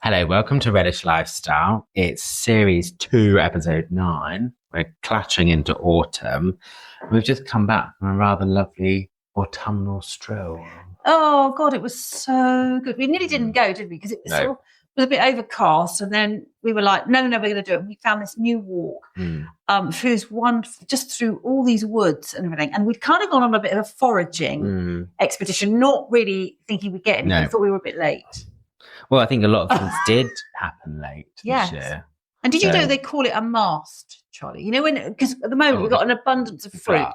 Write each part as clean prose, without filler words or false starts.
Hello, welcome to Relish Lifestyle. It's series 2, episode 9. We're clattering into autumn. We've just come back from a rather lovely autumnal stroll. Oh, God, it was so good. We nearly didn't go, did we? Because it was, sort of, was a bit overcast. And then we were like, no, we're going to do it. And we found this new walk through this wonderful, just through all these woods and everything. And we'd kind of gone on a bit of a foraging expedition, not really thinking we'd get anything. Thought we were a bit late. Well, I think a lot of things did happen late this year. And did you know they call it a mast, Charlie? You know, because at the moment we've got an abundance of fruit.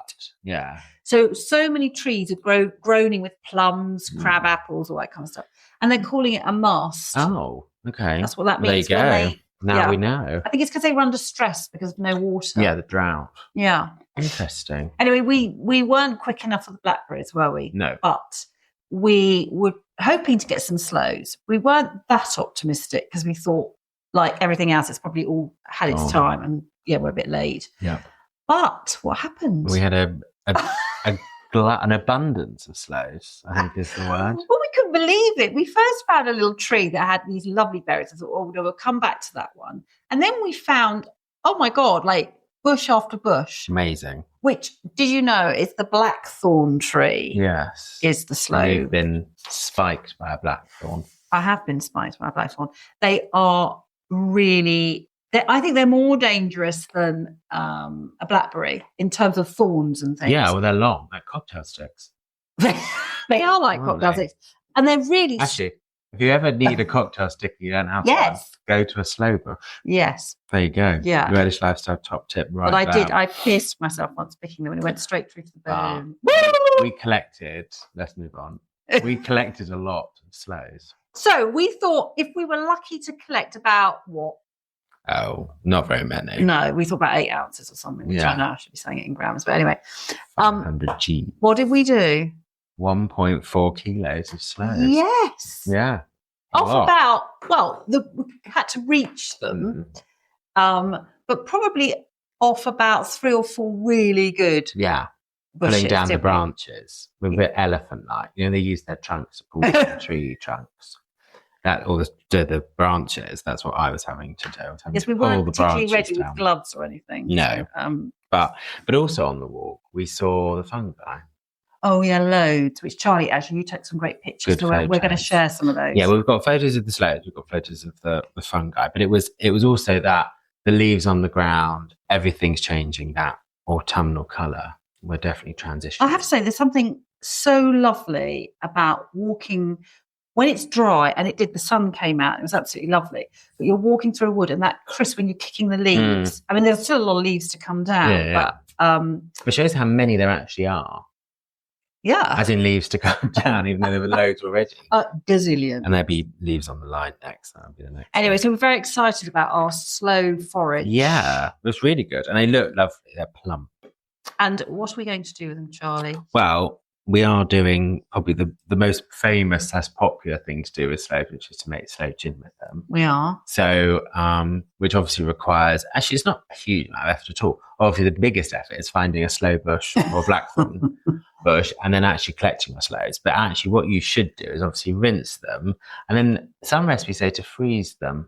Yeah. So many trees are groaning with plums, crab apples, all that kind of stuff. And they're calling it a mast. Oh, okay. That's what that means. There you go. Now we know. I think it's because they were under stress because of no water. Yeah, the drought. Yeah. Interesting. Anyway, we weren't quick enough for the blackberries, were we? No. But we were hoping to get some sloes. We weren't that optimistic because we thought, like everything else, it's probably all had its time, and we're a bit late. Yeah. But what happened? We had an abundance of sloes, I think is the word. Well, we couldn't believe it. We first found a little tree that had these lovely berries. I thought, oh, no, we'll come back to that one. And then we found, oh my God, like bush after bush. Amazing. Which, did you know, is the blackthorn tree? Yes. Is the sloe. You've been spiked by a blackthorn. I have been spiked by a blackthorn. They are really, I think they're more dangerous than a blackberry in terms of thorns and things. Yeah, well, they're long, like cocktail sticks. They are like cocktail sticks. And they're really... Actually, if you ever need a cocktail stick and you don't have one, go to a sloe bush. Yes. There you go. Yeah. The Relish Lifestyle top tip right But I there. did. I pierced myself once picking them and it went straight through to the bone. We collected, let's move on. We collected a lot of sloes. So we thought if we were lucky to collect about what? Oh, not very many. No, we thought about 8 ounces or something, which I know I should be saying it in grams. But anyway. 500 G. What did we do? 1.4 kilos of sloes. Yes. Yeah. We had to reach them, but probably off about 3 or 4 really good bushes, pulling down the branches. We're a bit elephant-like. You know, they use their trunks to pull down tree trunks. The branches, that's what I was having to do. Yes, we weren't particularly ready with gloves or anything. No. So, but also on the walk, we saw the fungi. Oh, yeah, loads, which Charlie, actually, you took some great pictures. So we're going to share some of those. Yeah, we've got photos of the sloes, we've got photos of the fungi, but it was also that the leaves on the ground, everything's changing that autumnal colour. We're definitely transitioning. I have to say, there's something so lovely about walking when it's dry, and the sun came out, it was absolutely lovely. But you're walking through a wood and that crisp when you're kicking the leaves. I mean, there's still a lot of leaves to come down. But it shows how many there actually are. Yeah. As in leaves to come down, even though there were loads already. Gazillion. And there'll be leaves on the line next. That'll be the next. Anyway, so we're very excited about our sloe forage. Yeah, it was really good. And they look lovely. They're plump. And what are we going to do with them, Charlie? Well, we are doing probably the most famous, as popular thing to do with sloes, which is to make sloe gin with them. We are. So, which obviously requires, actually it's not a huge amount of effort at all. Obviously the biggest effort is finding a sloe bush or blackthorn bush and then actually collecting the sloes. But actually what you should do is obviously rinse them. And then some recipes say to freeze them.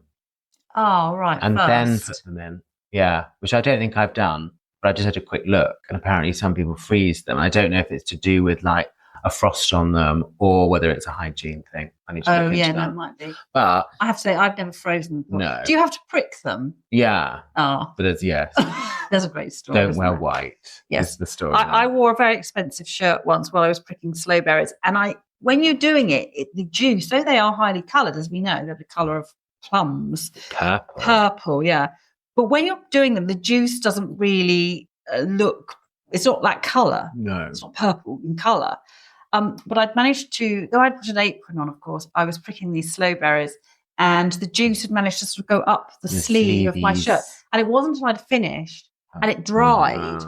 Oh, right. And then put them in. Yeah, which I don't think I've done. But I just had a quick look, and apparently some people freeze them. I don't know if it's to do with like a frost on them or whether it's a hygiene thing. I need to look into that. It might be. But I have to say, I've never frozen them before. No. Do you have to prick them? Yeah. Oh. But there's a great story. Don't wear white. Yes. Is the story. I wore a very expensive shirt once while I was pricking sloe berries. And when you're doing it, the juice, though they are highly coloured, as we know, they're the colour of plums. Purple, yeah. But when you're doing them, the juice doesn't really look, it's not that colour. No. It's not purple in colour. But I'd managed to, though I'd put an apron on, of course, I was pricking these sloe berries and the juice had managed to sort of go up the sleeve of my shirt. And it wasn't until I'd finished and it dried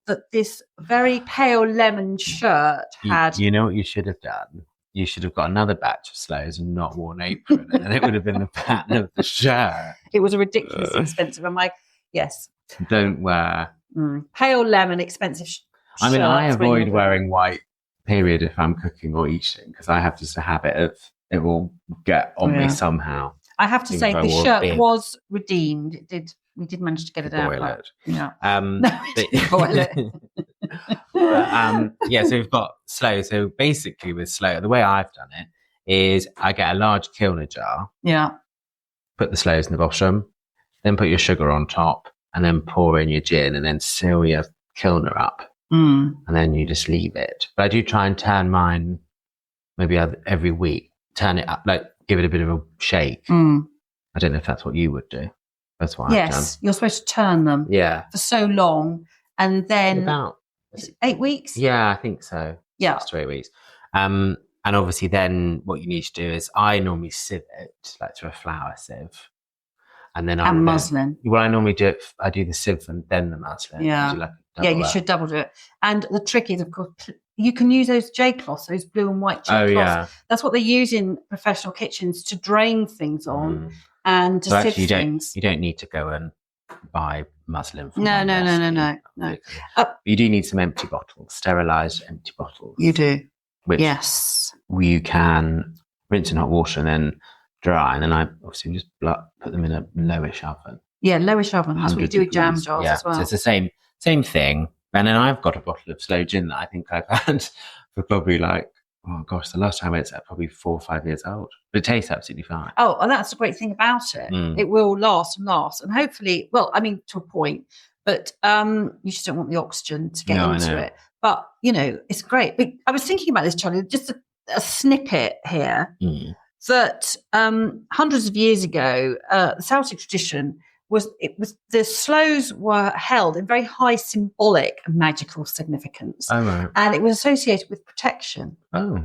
that this very pale lemon shirt had... You know what you should have done? You should have got another batch of sloes and not worn an apron, and it would have been the pattern of the shirt. It was a ridiculously expensive. I'm like, yes. Don't wear... Pale lemon, expensive I mean, I avoid wearing white, period, if I'm cooking or eating, because I have just a habit of it will get on me somehow. I have to say the shirt was redeemed. We did manage to get it out. Boil it. Yeah. Boil it. So we've got sloe. So basically with sloe, the way I've done it is I get a large kilner jar. Yeah. Put the sloes in the bottom, then put your sugar on top, and then pour in your gin, and then seal your kilner up. And then you just leave it. But I do try and turn mine maybe every week. Turn it up, like give it a bit of a shake. I don't know if that's what you would do. That's what I've done. Yes, you're supposed to turn them for so long, and then about 8 weeks? Yeah, I think so. Yeah. 6 to 8 weeks. And obviously then what you need to do is I normally sieve it, like through a flour sieve. And then muslin. Well, I normally do it, I do the sieve and then the muslin. Yeah. You should double do it. And the trick is, of course, you can use those J cloths, those blue and white J cloths. Yeah. That's what they use in professional kitchens to drain things on and to sieve things. You don't need to go and buy muslin. No. You do need some empty bottles, sterilised empty bottles. You do. Which you can rinse in hot water and then dry. And then I obviously just put them in a lowish oven. Yeah, lowish oven. That's what you do with jam jars as well. So it's the same thing. And then I've got a bottle of sloe gin that I think I've had for probably the last time it's probably 4 or 5 years old. But it tastes absolutely fine. Oh, and that's the great thing about it. It will last. And hopefully, to a point, but you just don't want the oxygen to get into it. But, it's great. But I was thinking about this, Charlie, just a snippet here that hundreds of years ago, the Celtic tradition was the sloes were held in very high symbolic and magical significance. Oh, right. And it was associated with protection. Oh.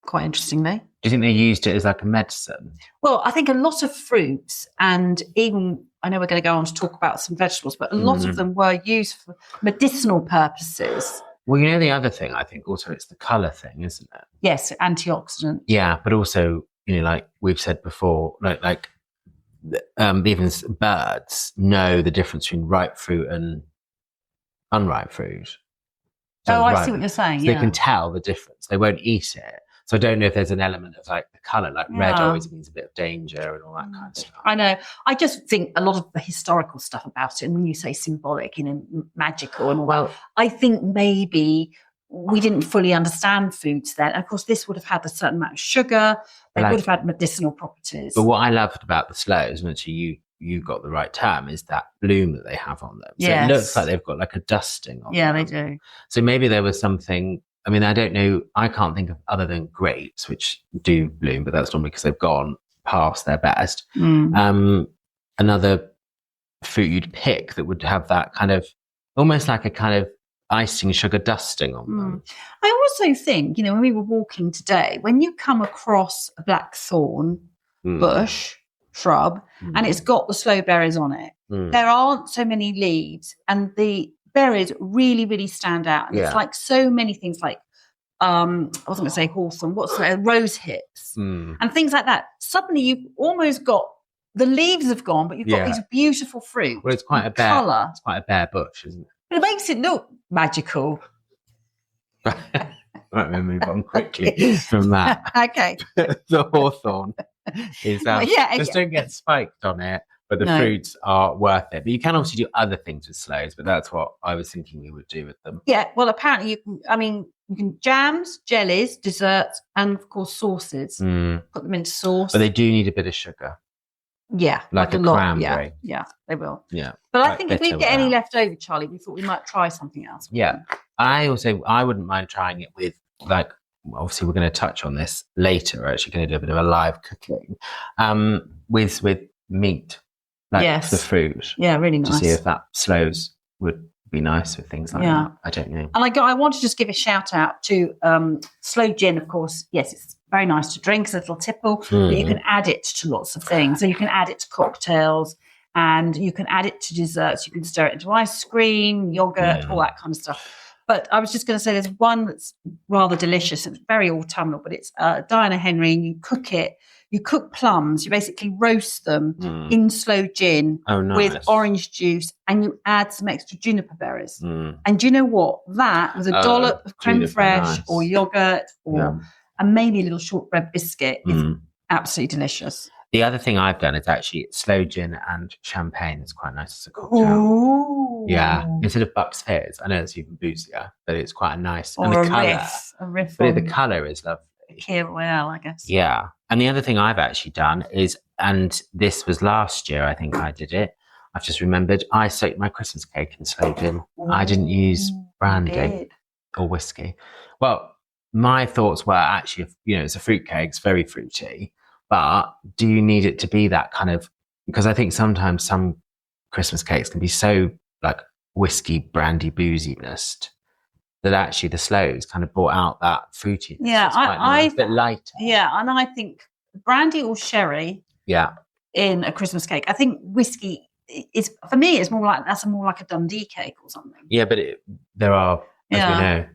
Quite interestingly. Do you think they used it as like a medicine? Well, I think a lot of fruits, and even, I know we're going to go on to talk about some vegetables, but a lot of them were used for medicinal purposes. Well, the other thing, I think also it's the colour thing, isn't it? Yes, antioxidant. Yeah, but also, like we've said before, even birds know the difference between ripe fruit and unripe fruit. So I see what you're saying. So they can tell the difference. They won't eat it. So I don't know if there's an element of the colour, red always means a bit of danger and all that kind of stuff. I know. I just think a lot of the historical stuff about it, and when you say symbolic, magical and all that, I think maybe we didn't fully understand foods then. Of course, this would have had a certain amount of sugar. They would have had medicinal properties. But what I loved about the sloes, and actually you got the right term, is that bloom that they have on them. So it looks like they've got like a dusting on them. Yeah, they do. So maybe there was something, I don't know, I can't think of other than grapes, which do bloom, but that's normally because they've gone past their best. Another fruit you'd pick that would have that kind of, almost like a kind of icing sugar dusting on them. I also think, when we were walking today, when you come across a blackthorn bush, shrub, and it's got the sloe berries on it, there aren't so many leaves, and the berries really, really stand out. And it's like so many things like, I wasn't going to say hawthorn, rose hips, and things like that. Suddenly you've almost got, the leaves have gone, but you've got these beautiful fruit. Well, it's quite a bare, it's quite a bare bush, isn't it? But it makes it look magical. Right, we'll move on quickly from that. Okay. The hawthorn is just don't get spiked on it, but the fruits are worth it. But you can obviously do other things with sloes, but that's what I was thinking we would do with them. Yeah, well, apparently you can jams, jellies, desserts, and of course sauces. Put them into sauce. But they do need a bit of sugar. Yeah, like a lot. cranberry. Yeah, they will. Yeah, but I think if we get any left over, Charlie, we thought we might try something else. Yeah, I wouldn't mind trying it with obviously we're going to touch on this later. We're actually going to do a bit of a live cooking with meat, the fruit. Yeah, really nice. To see if that sloes would be nice with things like that. I don't know. And I want to just give a shout out to sloe gin, of course. Yes, it's very nice to drink, it's a little tipple, but you can add it to lots of things. So you can add it to cocktails, and you can add it to desserts. You can stir it into ice cream, yogurt, all that kind of stuff. But I was just going to say there's one that's rather delicious. It's very autumnal, but it's Diana Henry, and you cook it. You cook plums. You basically roast them in sloe gin with orange juice, and you add some extra juniper berries. And do you know what? That with a dollop of creme fraiche or yogurt and maybe a little shortbread biscuit is absolutely delicious. The other thing I've done is actually sloe gin and champagne. It's quite nice as a cocktail. Ooh. Yeah, instead of Bucks Fizz. I know it's even boozier, but it's quite nice. Or and the a colour, riff but the colour is lovely. Well, I guess. Yeah, and the other thing I've actually done is, and this was last year, I think I did it. I've just remembered, I soaked my Christmas cake in sloe gin. I didn't use brandy or whiskey. Well, my thoughts were actually, it's a fruit cake, it's very fruity, but do you need it to be that kind of, because I think sometimes some Christmas cakes can be so like whiskey, brandy, booziness that actually the sloes kind of brought out that fruitiness. Yeah, a bit lighter. Yeah, and I think brandy or sherry in a Christmas cake. I think whiskey is, for me, it's more like a Dundee cake or something. Yeah, but there are, as we know,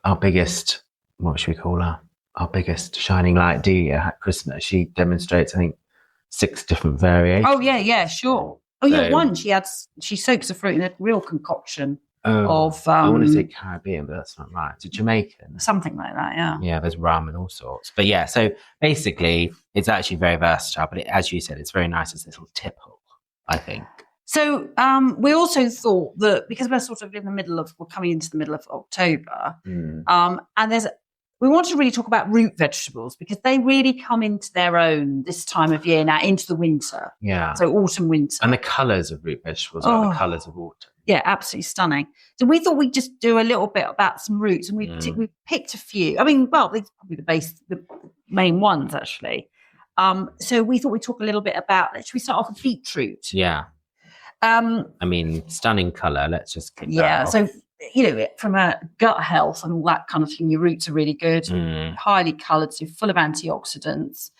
our biggest, what should we call her? Our biggest shining light, Delia, at Christmas. She demonstrates, I think, 6 different variations. Oh, yeah, sure. Oh, yeah, one, she soaks the fruit in a real concoction of... I want to say Caribbean, but that's not right. It's Jamaican. Something like that, yeah. Yeah, there's rum and all sorts. But yeah, so basically, it's actually very versatile, but as you said, it's very nice as a little tipple, I think. So we also thought that because we're sort of we're coming into the middle of October, and we want to really talk about root vegetables because they really come into their own this time of year now, into the winter. Yeah. So autumn, winter. And the colours of root vegetables are the colours of autumn. Yeah, absolutely stunning. So we thought we'd just do a little bit about some roots, and we picked a few. I mean, well, these are probably the main ones, actually. So we thought we'd talk a little bit about, should we start off with beetroot? Yeah. I mean, stunning colour. Let's just kick that off. So, from a gut health and all that kind of thing, your roots are really good, highly coloured, so full of antioxidants.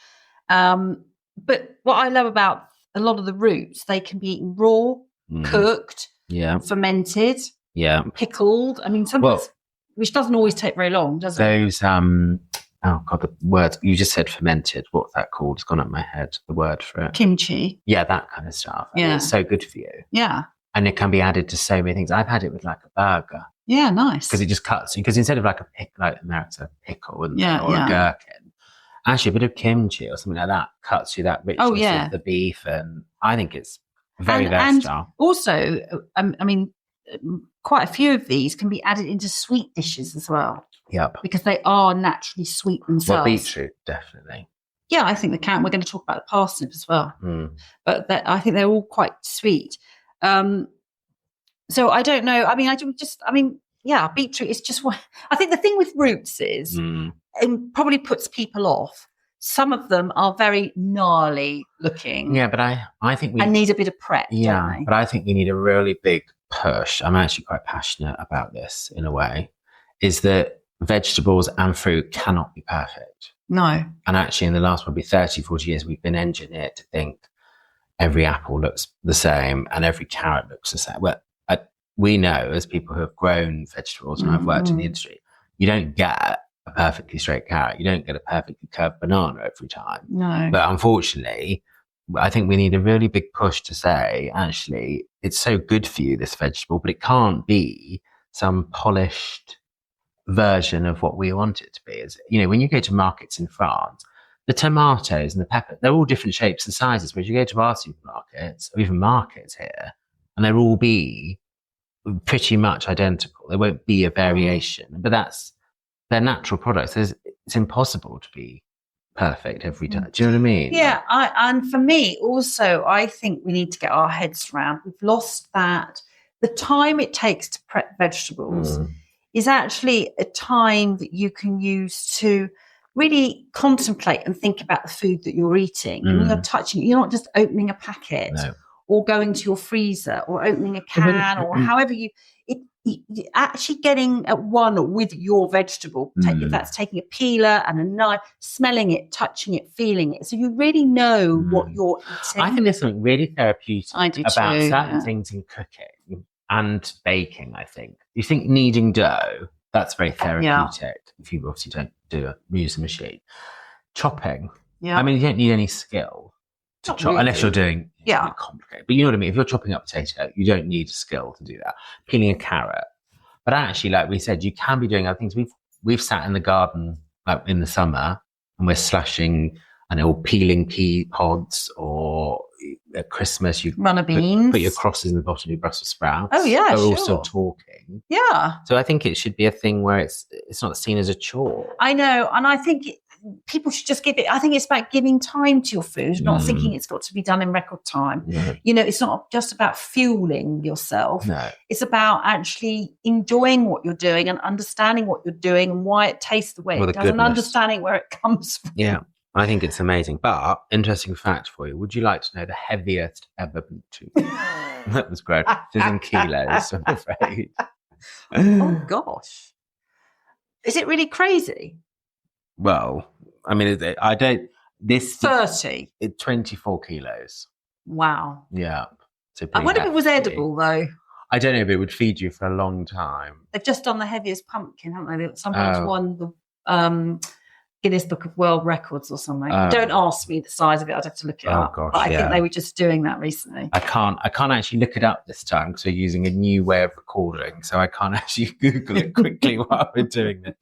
But what I love about a lot of the roots, they can be eaten raw, cooked, fermented, pickled. I mean, sometimes, which doesn't always take very long, does it? Those, oh God, the word, you just said fermented. What's that called? It's gone up my head, the word for it. Kimchi. Yeah, that kind of stuff. Yeah. It's so good for you. Yeah. And it can be added to so many things. I've had it with like a burger. Yeah, nice. Because it just cuts you. Because instead of like a America's a pickle or a gherkin, actually a bit of kimchi or something like that cuts you that richness of the beef. And I think it's very versatile. And also, I mean, quite a few of these can be added into sweet dishes as well. Yep. Because they are naturally sweet themselves. Well, beetroot, definitely. Yeah, I think they can. We're going to talk about the parsnip as well. But I think they're all quite sweet. So I don't know. I mean, beetroot is just what I think the thing with roots is it probably puts people off. Some of them are very gnarly looking. Yeah, but I think we need a bit of prep. Yeah, don't they? But I think we need a really big push. I'm actually quite passionate about this in a way, is that vegetables and fruit cannot be perfect. No. And actually in the last probably 30, 40 years, we've been engineered to think every apple looks the same and every carrot looks the same. Well, we know as people who have grown vegetables, and I've worked in the industry, you don't get a perfectly straight carrot. You don't get a perfectly curved banana every time. No. But unfortunately, I think we need a really big push to say, actually, it's so good for you, this vegetable, but it can't be some polished version of what we want it to be. As when you go to markets in France, the tomatoes and the pepper, they're all different shapes and sizes. But you go to our supermarkets or even markets here, and they'll all be pretty much identical. There won't be a variation, but they're natural products. It's impossible to be perfect every time. Do you know what I mean? Yeah, and for me also, I think we need to get our heads around. We've lost that. The time it takes to prep vegetables is actually a time that you can use to really contemplate and think about the food that you're eating. And you're touching it. You're not just opening a packet or going to your freezer or opening a can or however you're actually getting at one with your vegetable. If that's taking a peeler and a knife, smelling it, touching it, feeling it. So you really know what you're eating. I think there's something really therapeutic about certain too, things in cooking and baking, I think. You think kneading dough, that's very therapeutic. If you obviously don't use a machine. Chopping. Yeah. I mean, you don't need any skill to chop really. Unless you're doing something complicated. But you know what I mean? If you're chopping up potato, you don't need skill to do that. Peeling a carrot. But actually, like we said, you can be doing other things. We've sat in the garden like in the summer and we're slashing and all peeling pea pods, or at Christmas you runner beans, put your crosses in the bottom of your Brussels sprouts. Oh yeah, but sure. We're all still talking. Yeah. So I think it should be a thing where it's not seen as a chore. I know, and I think people should just give it. I think it's about giving time to your food, not thinking it's got to be done in record time. No. You know, it's not just about fueling yourself. No. It's about actually enjoying what you're doing and understanding what you're doing and why it tastes the way it does, and understanding where it comes from. Yeah, I think it's amazing. But interesting fact for you: would you like to know the heaviest ever beetroot? That was great. It's in kilos, I'm afraid. Oh gosh, is it really crazy? Well, I mean, I don't. This 30. 24 kilos. Wow. Yeah. So I wonder if it was edible though. I don't know, but it would feed you for a long time. They've just done the heaviest pumpkin, haven't they? They sometimes won the Guinness Book of World Records or something. Don't ask me the size of it. I'd have to look it up. Gosh, but I think they were just doing that recently. I can't actually look it up this time because we're using a new way of recording, so I can't actually Google it quickly while we're doing this.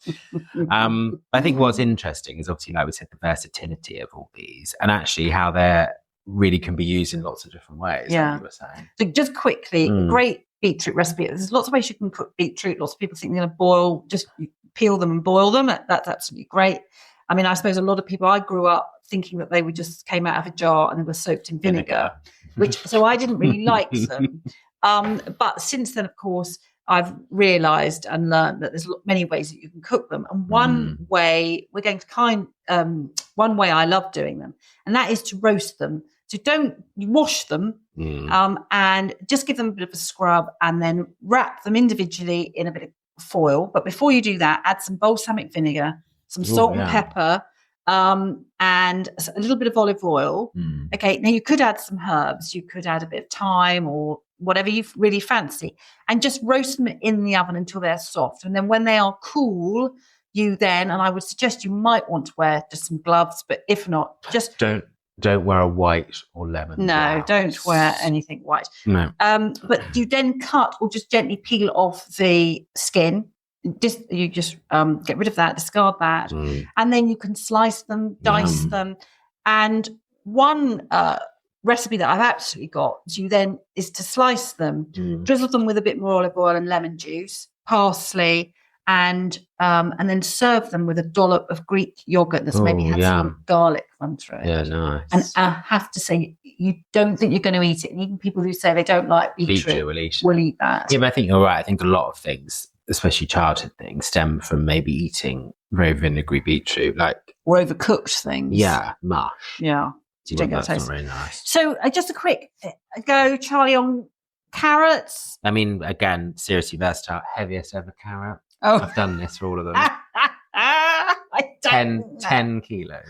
I think what's interesting is obviously, like we said, the versatility of all these, and actually how they really can be used in lots of different ways. Yeah. Like you were saying. So just quickly, great beetroot recipe. There's lots of ways you can cook beetroot. Lots of people think they're going to boil, just peel them and boil them. That's absolutely great. I mean, I suppose a lot of people, I grew up thinking that they were just came out of a jar and they were soaked in vinegar, so I didn't really like them. But since then, of course, I've realised and learned that there's many ways that you can cook them. And one way one way I love doing them, and that is to roast them. So you wash them and just give them a bit of a scrub and then wrap them individually in a bit of foil. But before you do that, add some balsamic vinegar, some salt and pepper, and a little bit of olive oil. Okay, now you could add some herbs. You could add a bit of thyme or whatever you really fancy, and just roast them in the oven until they're soft. And then when they are cool, and I would suggest you might want to wear just some gloves, but if not, just don't wear a white or lemon. No, don't wear anything white. No. But you then cut or just gently peel off the skin. You just get rid of that, discard that, and then you can slice them, dice them. And one recipe that I've absolutely got is to slice them, drizzle them with a bit more olive oil and lemon juice, parsley, and then serve them with a dollop of Greek yogurt that's maybe had some garlic run through it. Yeah, nice. And I have to say, you don't think you're going to eat it. And even people who say they don't like beetroot will eat that. Yeah, but I think you're right. I think a lot of things, especially childhood things, stem from maybe eating very vinegary beetroot, or overcooked things. Yeah, mush. Yeah, that's not very nice. So just a quick go, Charlie, on carrots. I mean, again, seriously versatile. Heaviest ever carrot. Oh, I've done this for all of them. 10 kilos.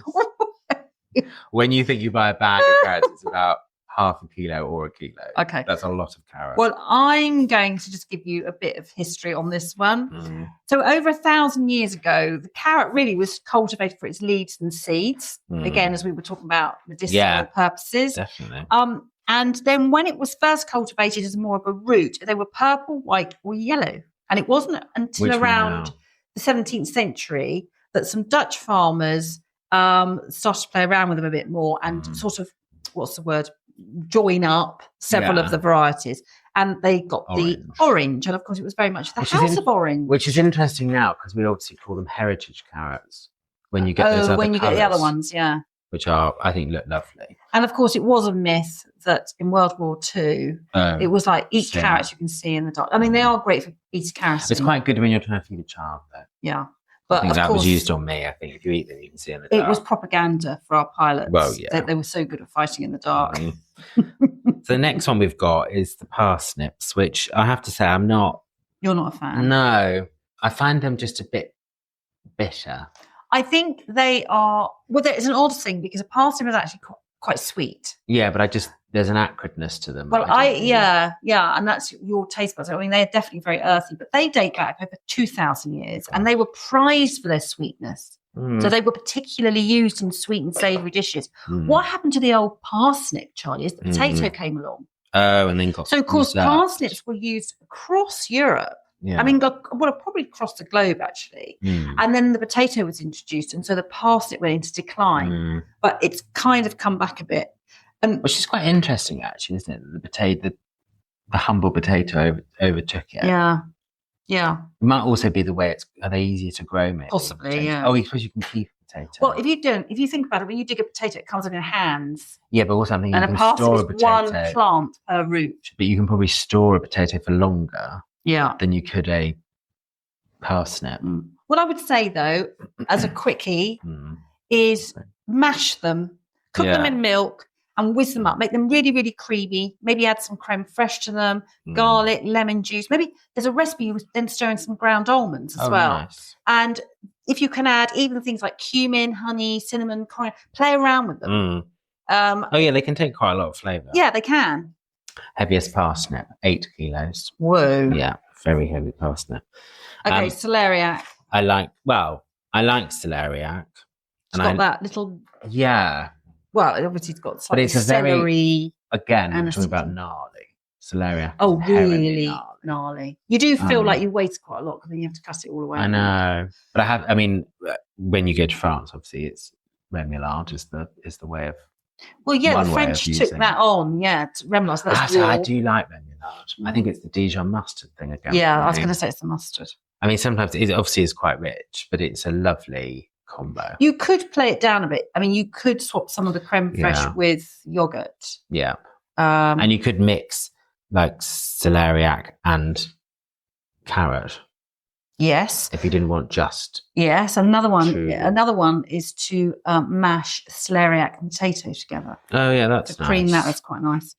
When you think you buy a bag of carrots, it's about half a kilo or a kilo. Okay. That's a lot of carrots. Well, I'm going to just give you a bit of history on this one. So over 1,000 years ago, the carrot really was cultivated for its leaves and seeds. Again, as we were talking about medicinal purposes. Definitely. And then when it was first cultivated as more of a root, they were purple, white or yellow. And it wasn't until around the 17th century that some Dutch farmers started to play around with them a bit more and sort of, join up several of the varieties. And they got the orange. And of course, it was very much the house of orange. Which is interesting now because we obviously call them heritage carrots when you get those other when you colours, get the other ones, which are, I think, look lovely. And of course, it was a myth that in World War II, it was like eat carrots you can see in the dark. I mean, they are great for eating carrots. It's quite good when you're trying to feed a child, though. Yeah. But I think that was used on me. I think if you eat them, you can see in the dark. It was propaganda for our pilots. Well, yeah. They were so good at fighting in the dark. So the next one we've got is the parsnips, which I have to say I'm not... You're not a fan? No. I find them just a bit bitter. I think they are... Well, it's an odd thing because a parsnip is actually quite sweet. Yeah, but there's an acridness to them. Well, and that's your taste buds. I mean, they're definitely very earthy, but they date back over 2,000 years, and they were prized for their sweetness. So they were particularly used in sweet and savoury dishes. What happened to the old parsnip, Charlie, is the potato came along. Oh, and then got... So, of course, parsnips were used across Europe Yeah. I mean, probably across the globe, actually. And then the potato was introduced, and so the parsnip went into decline. But it's kind of come back a bit. Which is quite interesting, actually, isn't it? The humble potato overtook it. Yeah. Yeah. It might also be the way are they easier to grow, maybe? Possibly, yeah. Oh, I suppose you can keep a potato. Well, if you think about it, when you dig a potato, it comes in your hands. Yeah, but also I'm thinking and you can store a parsnip is potato. one plant per root. But you can probably store a potato for longer Yeah. than you could a parsnip. What I would say, though, as a quickie, is mash them, cook them in milk, and whiz them up. Make them really, really creamy. Maybe add some creme fraiche to them, garlic, lemon juice. Maybe there's a recipe with then stirring some ground almonds as well. Nice. And if you can add even things like cumin, honey, cinnamon, coriander, play around with them. They can take quite a lot of flavour. Yeah, they can. Heaviest parsnip, 8 kilos. Whoa. Yeah, very heavy parsnip. Okay, celeriac. I like celeriac. It's got that little... Yeah. Well, obviously it's got some but it's a celery. Again, we're talking about gnarly. Celeriac. Oh, really gnarly. You do feel like you waste quite a lot because then you have to cut it all away. I know. But when you go to France, obviously it's remoulade is the way of... Well, yeah, the French took that on, remoulade. So that's I do like remoulade. I think it's the Dijon mustard thing again. Yeah, I was going to say it's the mustard. I mean, sometimes it obviously is quite rich, but it's a lovely combo. You could play it down a bit. I mean, you could swap some of the creme fraiche with yogurt. Yeah. And you could mix like celeriac and carrot. Yes. If you didn't want just... Yes, another one is to mash celeriac and potato together. Oh, yeah, that's nice. Cream that's quite nice.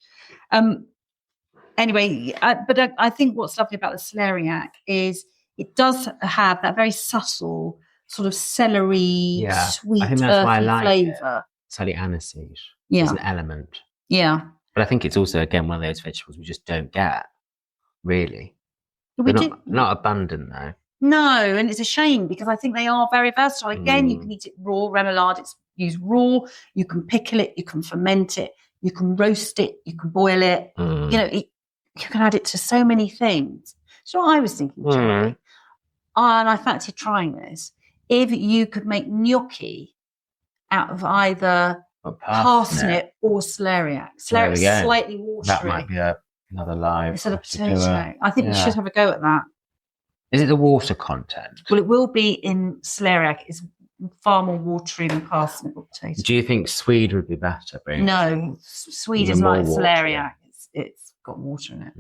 Anyway, I think what's lovely about the celeriac is it does have that very subtle sort of celery, sweet, I think that's why I like flavour. Slightly aniseed. Yeah. There's an element. Yeah. But I think it's also, again, one of those vegetables we just don't get, really. Not abundant, though. No, and it's a shame because I think they are very versatile. Again, you can eat it raw. Remoulade, it's used raw. You can pickle it. You can ferment it. You can roast it. You can boil it. You can add it to so many things. So I was thinking, Charlie, and I fancied trying this, if you could make gnocchi out of either parsnip or celeriac. Celeriac's slightly watery. That might be another live. Instead of potato. I think you should have a go at that. Is it the water content? Well, it will be in celeriac. It's far more watery than parsnip or potato. Do you think Swede would be better? No, Swede is like celeriac. It's got water in it.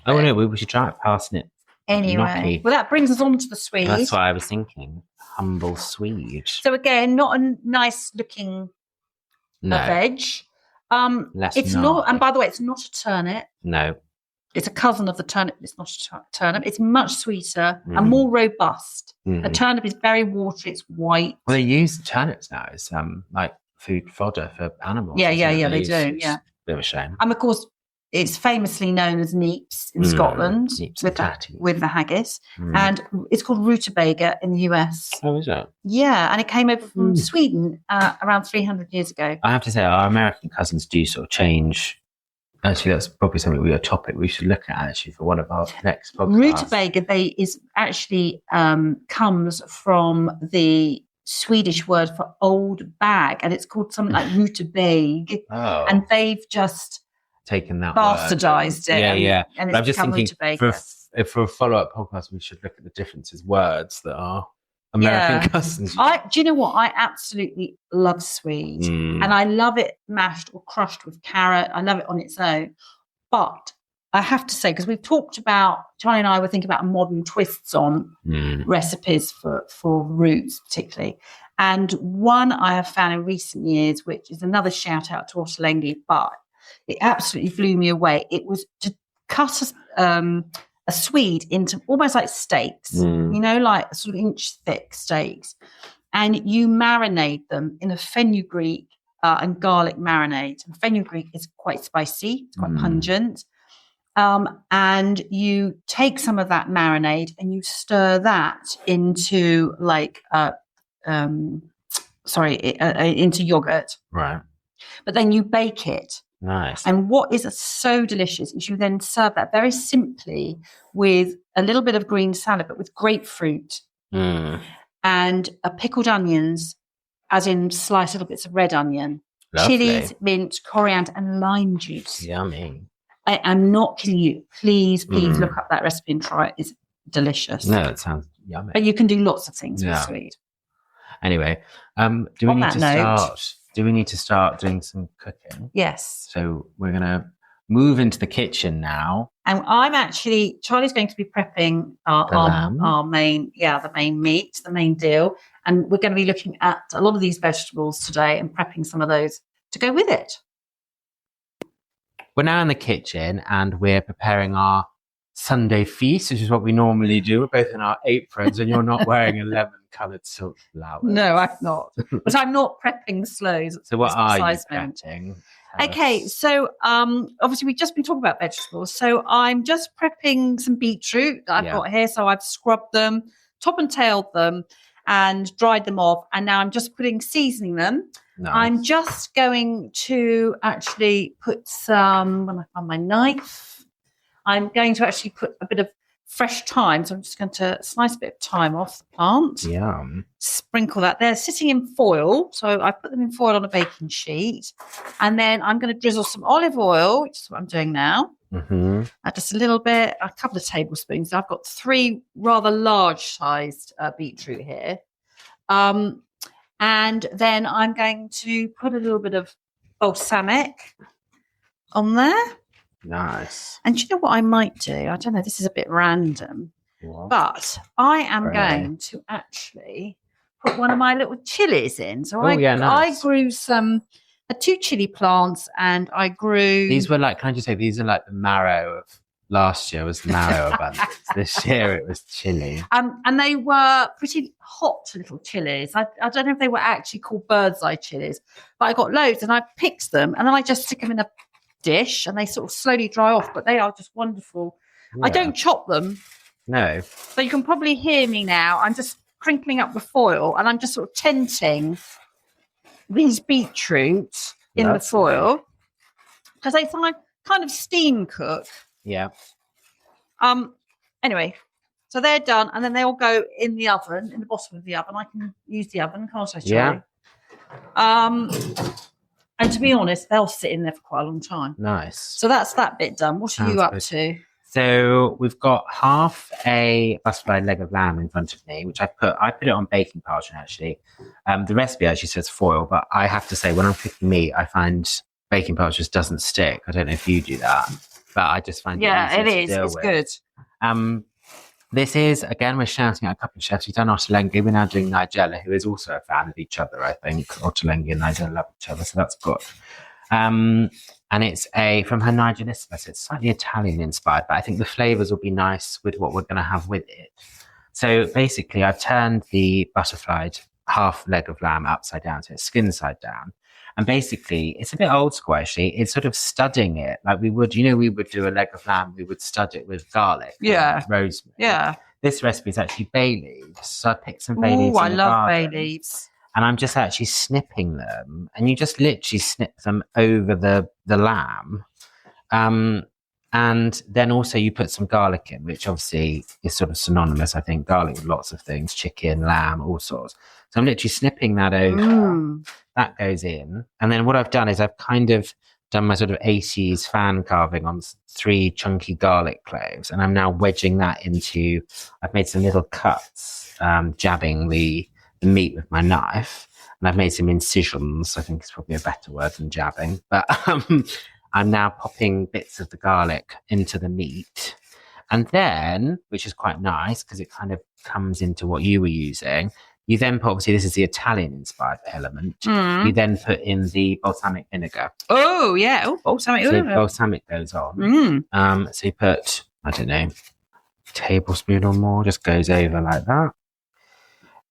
Oh, no, we should try it. Parsnip. Anyway, gnocchi. Well, that brings us on to the Swede. That's what I was thinking. Humble Swede. So again, not a nice looking veg. It's not, and by the way, it's not a turnip. No. It's a cousin of the turnip. It's not a turnip. It's much sweeter and more robust. A turnip is very watery. It's white. Well, they use turnips now as like food fodder for animals. Yeah, they do. Yeah, bit of a shame. And of course, it's famously known as neeps in Scotland with the haggis, and it's called rutabaga in the US. Oh, is it? Yeah, and it came over from Sweden around 300 years ago. I have to say, our American cousins do sort of change. Actually, that's probably something a topic we should look at actually for one of our next podcasts. Rutabaga comes from the Swedish word for old bag, and it's called something like rutabag. Oh. And they've just taken that bastardized it. Yeah. And but I'm just thinking for a follow-up podcast, we should look at the differences words that are American cousins. Do you know what? I absolutely love Swede, and I love it mashed or crushed with carrot. I love it on its own. But I have to say, because we've talked about, Charlie and I were thinking about modern twists on recipes for roots particularly. And one I have found in recent years, which is another shout out to Ottolenghi, but it absolutely blew me away. It was to cut a Swede into almost like steaks, like sort of inch thick steaks. And you marinate them in a fenugreek and garlic marinade. And fenugreek is quite spicy, it's quite pungent. And you take some of that marinade and you stir that into into yogurt. Right. But then you bake it Nice. And what is so delicious is you then serve that very simply with a little bit of green salad, but with grapefruit and pickled onions, as in sliced little bits of red onion, chilies, mint, coriander, and lime juice. Yummy. I'm not kidding you. Please look up that recipe and try it. It's delicious. No, it sounds yummy. But you can do lots of things with sweet. Anyway, do we need to start doing some cooking? Yes. So we're going to move into the kitchen now. And Charlie's going to be prepping our main meat, the main deal. And we're going to be looking at a lot of these vegetables today and prepping some of those to go with it. We're now in the kitchen and we're preparing our Sunday feast, which is what we normally do. We're both in our aprons and you're not wearing a lemon-coloured silk blouse. No, I'm not. But I'm not prepping sloes. So what are you prepping? Okay, so obviously we've just been talking about vegetables. So I'm just prepping some beetroot that I've got here. So I've scrubbed them, top and tailed them and dried them off. And now I'm just seasoning them. Nice. I'm just going to actually put some, when I find my knife, I'm going to actually put a bit of fresh thyme. So I'm just going to slice a bit of thyme off the plant. Yum. Sprinkle that. They're sitting in foil. So I put them in foil on a baking sheet. And then I'm going to drizzle some olive oil, which is what I'm doing now. Mm-hmm. Just a little bit, a couple of tablespoons. I've got 3 rather large-sized beetroot here. And then I'm going to put a little bit of balsamic on there. Nice. And do you know what I might do? I don't know, this is a bit random. What? But I am going to actually put one of my little chilies in. So nice. I grew some 2 chili plants and I grew... These were like, can I just say, these are like the marrow of... Last year was the marrow abundance. This year it was chili. And they were pretty hot little chilies. I don't know if they were actually called bird's eye chilies, but I got loads and I picked them and then I just stick them in a dish and they sort of slowly dry off, but they are just wonderful. Yeah. I don't chop them. No. So you can probably hear me now. I'm just crinkling up the foil and I'm just sort of tenting these beetroots in the foil because they kind of steam cook. Yeah. Anyway, so they're done, and then they all go in the oven, in the bottom of the oven. I can use the oven, can't I, Charlie? Yeah. And to be honest, they'll sit in there for quite a long time. Nice. So that's that bit done. What are you up to? So we've got half a butterfly leg of lamb in front of me, which I put it on baking parchment actually. The recipe actually says foil, but I have to say when I'm cooking meat, I find baking parchment just doesn't stick. I don't know if you do that. But I just find it is. It's good. This is, again, we're shouting at a couple of chefs. We've done Ottolenghi. We're now doing Nigella, who is also a fan of each other, I think. Ottolenghi and Nigella love each other, so that's good. And it's from her Nigelissima, so it's slightly Italian-inspired, but I think the flavours will be nice with what we're going to have with it. So basically, I've turned the butterflied half leg of lamb upside down, so it's skin side down. And basically, it's a bit old school, actually. It's sort of studding it. Like we would do a leg of lamb, we would stud it with garlic. Yeah. Rosemary. Yeah. This recipe is actually bay leaves. So I picked some bay leaves. Oh, I love bay leaves. And I'm just actually snipping them. And you just literally snip them over the lamb. And then also you put some garlic in, which obviously is sort of synonymous, I think. Garlic with lots of things, chicken, lamb, all sorts. So I'm literally snipping that over. That goes in. And then what I've done is I've kind of done my sort of 80s fan carving on 3 chunky garlic cloves. And I'm now wedging that into, I've made some little cuts, jabbing the meat with my knife. And I've made some incisions. I think it's probably a better word than jabbing. But I'm now popping bits of the garlic into the meat. And then, which is quite nice because it kind of comes into what you were using, you then put, obviously this is the Italian-inspired element, you then put in the balsamic vinegar. Oh, yeah. Oh, balsamic vinegar. So balsamic goes on. So you put, I don't know, a tablespoon or more, just goes over like that.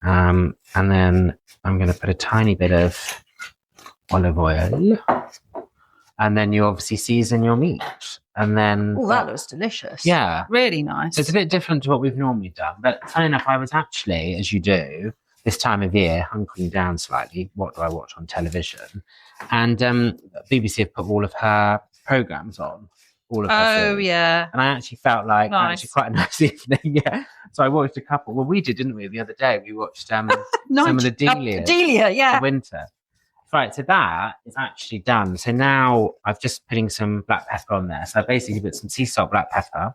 And then I'm going to put a tiny bit of olive oil. And then you obviously season your meat. And then... Oh, that looks delicious. Yeah. Really nice. So it's a bit different to what we've normally done. But funny enough, I was actually, as you do, this time of year, hunkering down slightly, what do I watch on television? And BBC have put all of her programmes on. All of her series. Yeah. And I actually felt like actually quite a nice evening. Yeah. So I watched a couple. Well, we did, didn't we? The other day we watched some of the Delias. Delia, yeah. The winter. Right. So that is actually done. So now I've just putting some black pepper on there. So I basically put some sea salt, black pepper.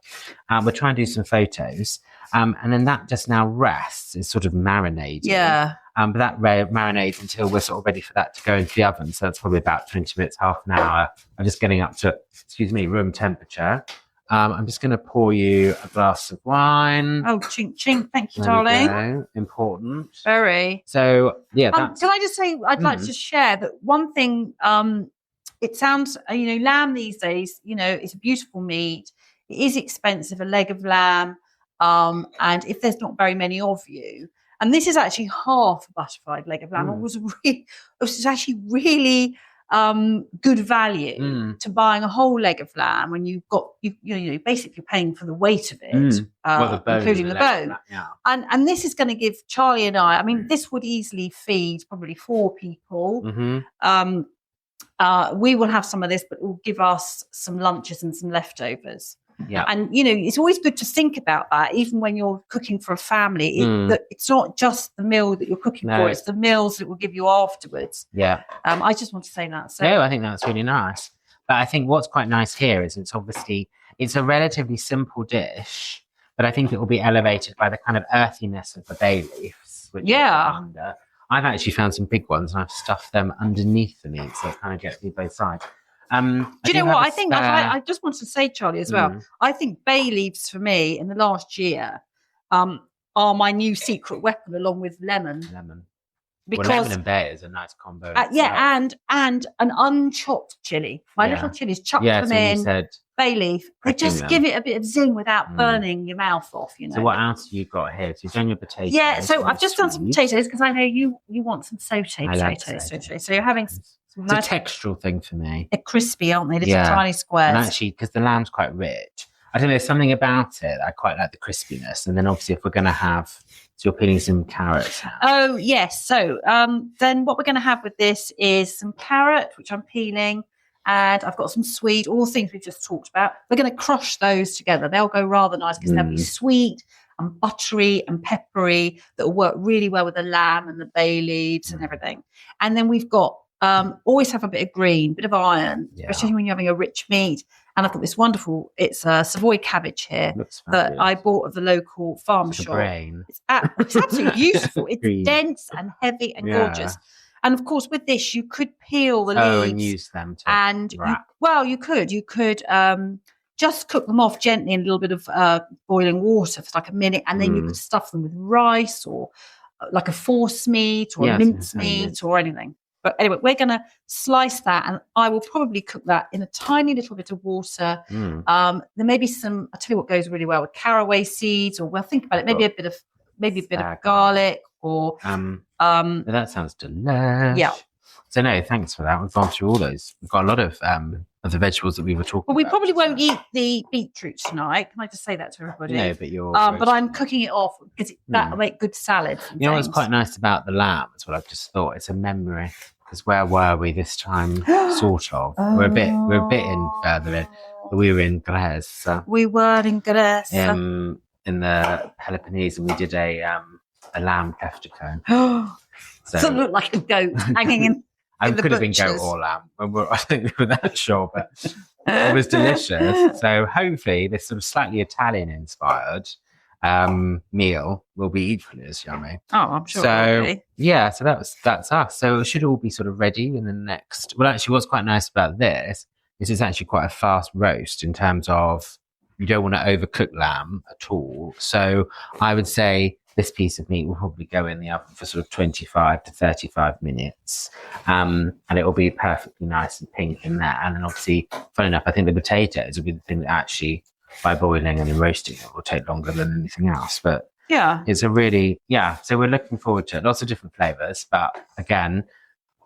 We're trying to do some photos. And then that just now rests. It's sort of marinating. Yeah. But that marinates until we're sort of ready for that to go into the oven. So it's probably about 20 minutes, half an hour. I'm just getting up to, room temperature. I'm just going to pour you a glass of wine. Oh, chink, chink. Thank you, darling. Important. Very. So, yeah. Can I just say, I'd like to share that one thing, it sounds, lamb these days, it's a beautiful meat. It is expensive, a leg of lamb. And if there's not very many of you, and this is actually half a butterfried leg of lamb, it was actually really good value to buying a whole leg of lamb when you've got basically paying for the weight of it, including the bone. Yeah. And this is going to give Charlie and I mean, this would easily feed probably 4 people. We will have some of this, but it will give us some lunches and some leftovers. Yeah. And, it's always good to think about that, even when you're cooking for a family. It's not just the meal that you're cooking for, it's the meals that will give you afterwards. Yeah. I just want to say that. So. No, I think that's really nice. But I think what's quite nice here is it's a relatively simple dish, but I think it will be elevated by the kind of earthiness of the bay leaves. Which I've actually found some big ones and I've stuffed them underneath the meat, so it kind of gets me both sides. Do you know what I think? I just wanted to say, Charlie, as well. I think bay leaves for me in the last year are my new secret weapon, along with lemon. Because lemon and bay is a nice combo. And an unchopped chili. My little chilies, chuck them in. Bay leaf. They just give it a bit of zing without burning your mouth off. So what else have you got here? So you've done your potatoes. Yeah. So I've just done some potatoes because I know you want some sauté potatoes. So you're having. It's a textural thing for me. They're crispy, aren't they? Little tiny squares. And actually, because the lamb's quite rich, I don't know, there's something about it. I quite like the crispiness. And then obviously if we're going to have, so you're peeling some carrots now. Oh, yes. So then what we're going to have with this is some carrot, which I'm peeling. And I've got some sweet, all the things we've just talked about. We're going to crush those together. They'll go rather nice because they'll be sweet and buttery and peppery. That will work really well with the lamb and the bay leaves and everything. And then we've got, always have a bit of green, bit of iron, especially when you're having a rich meat. And I've got this wonderful, it's a Savoy cabbage here that I bought at the local farm shop. It's absolutely beautiful. It's dense and heavy and gorgeous. And of course, with this, you could peel the leaves and use them to you could just cook them off gently in a little bit of boiling water for like a minute, and then you could stuff them with rice or like a force meat or a mince meat or anything. But anyway, we're going to slice that, and I will probably cook that in a tiny little bit of water. There may be some. I'll tell you what goes really well with caraway seeds, or think about it. Maybe a bit of garlic, or that sounds delicious. Yeah. So no, thanks for that. We've gone through all those. We've got a lot of the vegetables that we were talking. Well, we about. probably won't eat the beetroot tonight. Can I just say that to everybody? No, but you're. But I'm cooking it off because that'll make good salads. You know what's quite nice about the lamb is what I've just thought. It's a memory. Because where were we this time? Sort of. We're a bit in further in. But we were in Grèce. We were in Grèce. In the Peloponnese, and we did a lamb kefticone. So it looked like a goat hanging in. I could have been goat or lamb. I think we were that sure, but it was delicious. So hopefully, this sort of slightly Italian-inspired meal will be equally as yummy. Oh, I'm sure. So yeah, so that's us. So it should all be sort of ready in the next. Well, actually, what's quite nice about this is it's actually quite a fast roast in terms of you don't want to overcook lamb at all. So I would say this piece of meat will probably go in the oven for sort of 25 to 35 minutes, and it will be perfectly nice and pink in there. And then obviously, fun enough, I think the potatoes will be the thing that actually, by boiling and then roasting it, will take longer than anything else. But yeah, it's so we're looking forward to it. Lots of different flavours, but again,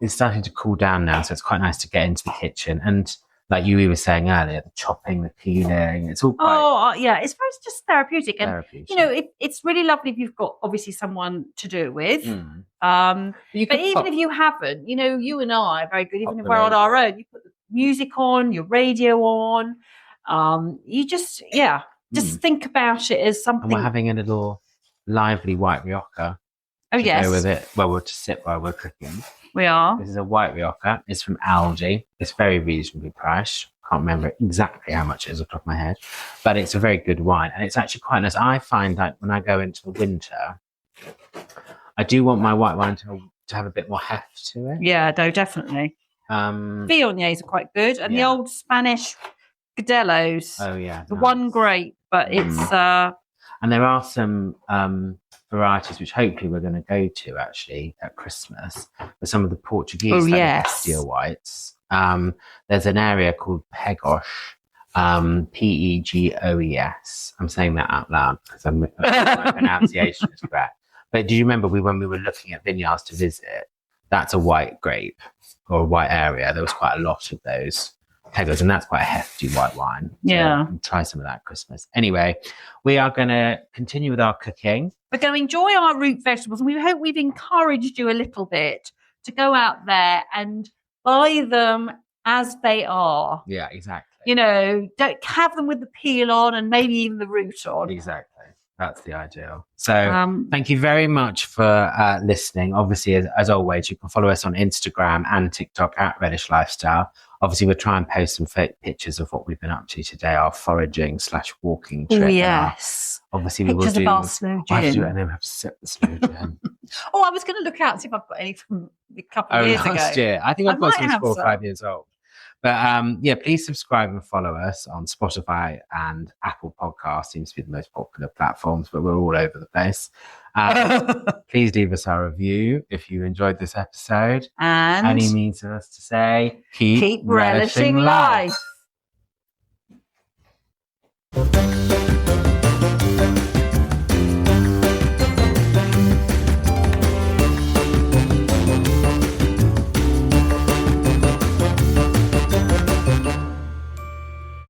it's starting to cool down now, so it's quite nice to get into the kitchen. And like you were saying earlier, the chopping, the peeling, it's all quite it's very just therapeutic. And therapeutic. you know, it's really lovely if you've got obviously someone to do it with. But even if you haven't, you know, you and I are very good. Even if we're on our own, you put the music on, your radio on. You just think about it as something. And we're having a little lively white rioja. Go with it. Well, we'll just sit while we're cooking. We are. This is a white rioja. It's from Aldi. It's very reasonably priced. Can't remember exactly how much it is off the top of my head, but it's a very good wine, and it's actually quite nice. I find that when I go into the winter, I do want my white wine to have a bit more heft to it. Yeah, no, definitely. Viogniers are quite good, and the old Spanish Godellos. Oh yeah, the one grape, but it's and there are some varieties which hopefully we're going to go to actually at Christmas for some of the Portuguese Castile whites. There's an area called Pegos, Pegoes. I'm saying that out loud because my pronunciation is correct. But do you remember when we were looking at vineyards to visit? That's a white grape or a white area. There was quite a lot of those Pegos, and that's quite a hefty white wine. So try some of that at Christmas. Anyway, we are going to continue with our cooking. We're going to enjoy our root vegetables, and we hope we've encouraged you a little bit to go out there and buy them as they are. Yeah, exactly. You know, don't have them with the peel on and maybe even the root on. Exactly. That's the ideal. So thank you very much for listening. Obviously, as always, you can follow us on Instagram and TikTok at Relish Lifestyle. Obviously, we'll try and post some pictures of what we've been up to today, our foraging/walking trip. Oh, yes. Obviously, pictures we will do. Of our sloe gin. I have to do it and then we have to sip the sloe gin. I was going to look out and see if I've got any from a couple of years ago. Last year. I think I've got some 4 or 5 years old. But please subscribe and follow us on Spotify and Apple Podcasts. Seems to be the most popular platforms, but we're all over the place. Please leave us a review if you enjoyed this episode. And only means for us to say, keep relishing life.